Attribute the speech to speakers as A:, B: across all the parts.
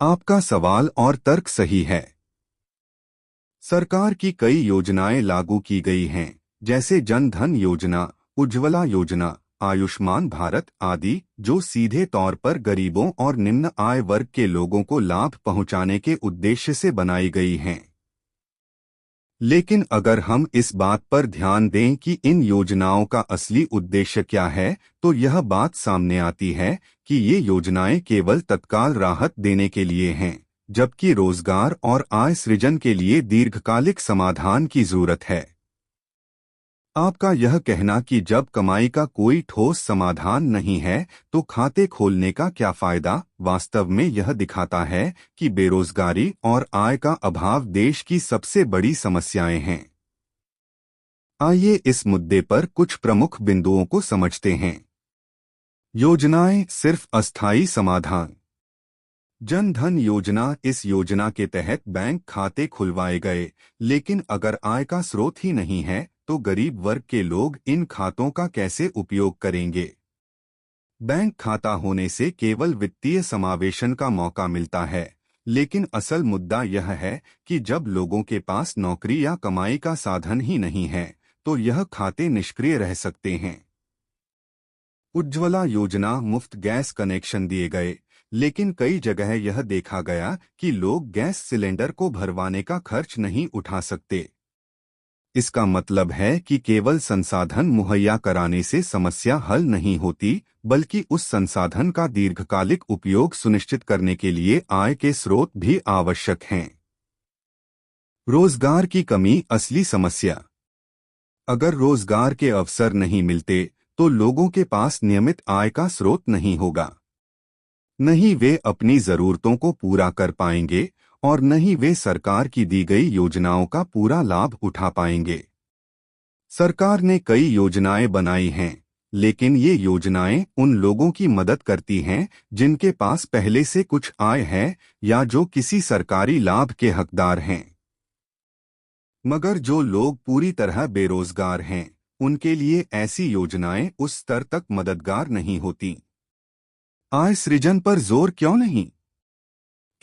A: आपका सवाल और तर्क सही है। सरकार की कई योजनाएं लागू की गई हैं, जैसे जन धन योजना, उज्ज्वला योजना, आयुष्मान भारत आदि, जो सीधे तौर पर गरीबों और निम्न आय वर्ग के लोगों को लाभ पहुंचाने के उद्देश्य से बनाई गई हैं। लेकिन अगर हम इस बात पर ध्यान दें कि इन योजनाओं का असली उद्देश्य क्या है, तो यह बात सामने आती है कि ये योजनाएं केवल तत्काल राहत देने के लिए हैं, जबकि रोजगार और आय सृजन के लिए दीर्घकालिक समाधान की जरूरत है। आपका यह कहना कि जब कमाई का कोई ठोस समाधान नहीं है तो खाते खोलने का क्या फायदा, वास्तव में यह दिखाता है कि बेरोजगारी और आय का अभाव देश की सबसे बड़ी समस्याएं हैं। आइए इस मुद्दे पर कुछ प्रमुख बिंदुओं को समझते हैं। योजनाएं सिर्फ अस्थायी समाधान। जन धन योजना, इस योजना के तहत बैंक खाते खुलवाए गए, लेकिन अगर आय का स्रोत ही नहीं है तो गरीब वर्ग के लोग इन खातों का कैसे उपयोग करेंगे। बैंक खाता होने से केवल वित्तीय समावेशन का मौका मिलता है, लेकिन असल मुद्दा यह है कि जब लोगों के पास नौकरी या कमाई का साधन ही नहीं है तो यह खाते निष्क्रिय रह सकते हैं। उज्ज्वला योजना, मुफ्त गैस कनेक्शन दिए गए, लेकिन कई जगह यह देखा गया कि लोग गैस सिलेंडर को भरवाने का खर्च नहीं उठा सकते। इसका मतलब है कि केवल संसाधन मुहैया कराने से समस्या हल नहीं होती, बल्कि उस संसाधन का दीर्घकालिक उपयोग सुनिश्चित करने के लिए आय के स्रोत भी आवश्यक हैं। रोजगार की कमी असली समस्या। अगर रोजगार के अवसर नहीं मिलते तो लोगों के पास नियमित आय का स्रोत नहीं होगा। नहीं वे अपनी जरूरतों को पूरा कर पाएंगे और न ही वे सरकार की दी गई योजनाओं का पूरा लाभ उठा पाएंगे। सरकार ने कई योजनाएं बनाई हैं, लेकिन ये योजनाएं उन लोगों की मदद करती हैं जिनके पास पहले से कुछ आय है या जो किसी सरकारी लाभ के हकदार हैं। मगर जो लोग पूरी तरह बेरोजगार हैं, उनके लिए ऐसी योजनाएं उस स्तर तक मददगार नहीं होती। आय सृजन पर जोर क्यों नहीं?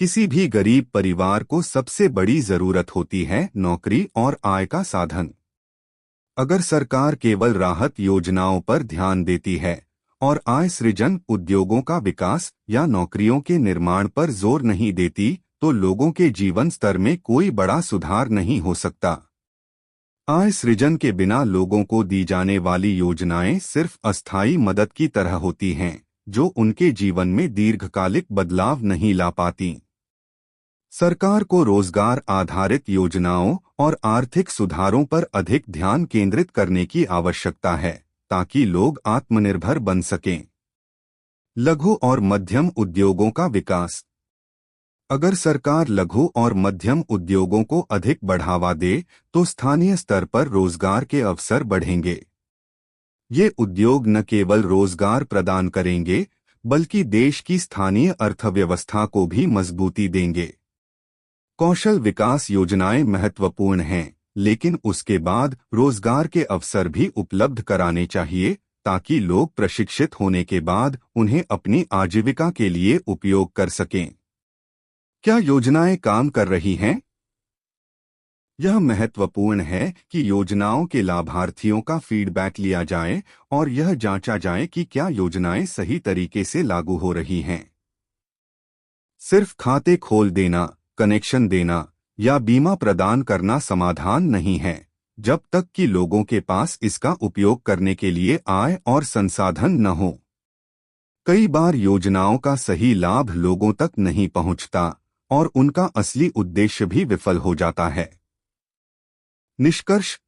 A: किसी भी गरीब परिवार को सबसे बड़ी जरूरत होती है नौकरी और आय का साधन। अगर सरकार केवल राहत योजनाओं पर ध्यान देती है और आय सृजन, उद्योगों का विकास या नौकरियों के निर्माण पर जोर नहीं देती, तो लोगों के जीवन स्तर में कोई बड़ा सुधार नहीं हो सकता। आय सृजन के बिना लोगों को दी जाने वाली योजनाएं सिर्फ अस्थायी मदद की तरह होती हैं, जो उनके जीवन में दीर्घकालिक बदलाव नहीं ला पाती। सरकार को रोजगार आधारित योजनाओं और आर्थिक सुधारों पर अधिक ध्यान केंद्रित करने की आवश्यकता है, ताकि लोग आत्मनिर्भर बन सकें। लघु और मध्यम उद्योगों का विकास। अगर सरकार लघु और मध्यम उद्योगों को अधिक बढ़ावा दे तो स्थानीय स्तर पर रोजगार के अवसर बढ़ेंगे। ये उद्योग न केवल रोजगार प्रदान करेंगे, बल्कि देश की स्थानीय अर्थव्यवस्था को भी मजबूती देंगे। कौशल विकास योजनाएं महत्वपूर्ण हैं, लेकिन उसके बाद रोजगार के अवसर भी उपलब्ध कराने चाहिए, ताकि लोग प्रशिक्षित होने के बाद उन्हें अपनी आजीविका के लिए उपयोग कर सकें। क्या योजनाएं काम कर रही हैं? यह महत्वपूर्ण है कि योजनाओं के लाभार्थियों का फीडबैक लिया जाए और यह जांचा जाए कि क्या योजनाएं सही तरीके से लागू हो रही हैं। सिर्फ खाते खोल देना, कनेक्शन देना या बीमा प्रदान करना समाधान नहीं है, जब तक कि लोगों के पास इसका उपयोग करने के लिए आय और संसाधन न हो। कई बार योजनाओं का सही लाभ लोगों तक नहीं पहुंचता और उनका असली उद्देश्य भी विफल हो जाता है। निष्कर्ष।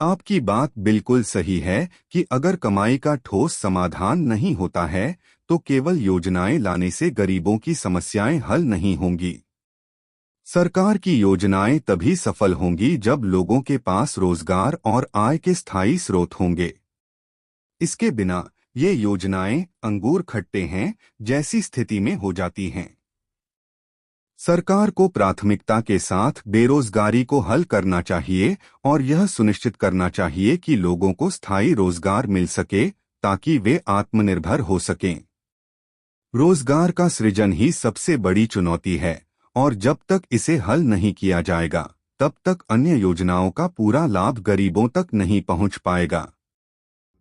A: आपकी बात बिल्कुल सही है कि अगर कमाई का ठोस समाधान नहीं होता है तो केवल योजनाएं लाने से गरीबों की समस्याएं हल नहीं होंगी। सरकार की योजनाएं तभी सफल होंगी जब लोगों के पास रोजगार और आय के स्थायी स्रोत होंगे। इसके बिना ये योजनाएं अंगूर खट्टे हैं जैसी स्थिति में हो जाती हैं। सरकार को प्राथमिकता के साथ बेरोजगारी को हल करना चाहिए और यह सुनिश्चित करना चाहिए कि लोगों को स्थायी रोजगार मिल सके, ताकि वे आत्मनिर्भर हो सकें। रोजगार का सृजन ही सबसे बड़ी चुनौती है और जब तक इसे हल नहीं किया जाएगा तब तक अन्य योजनाओं का पूरा लाभ गरीबों तक नहीं पहुंच पाएगा।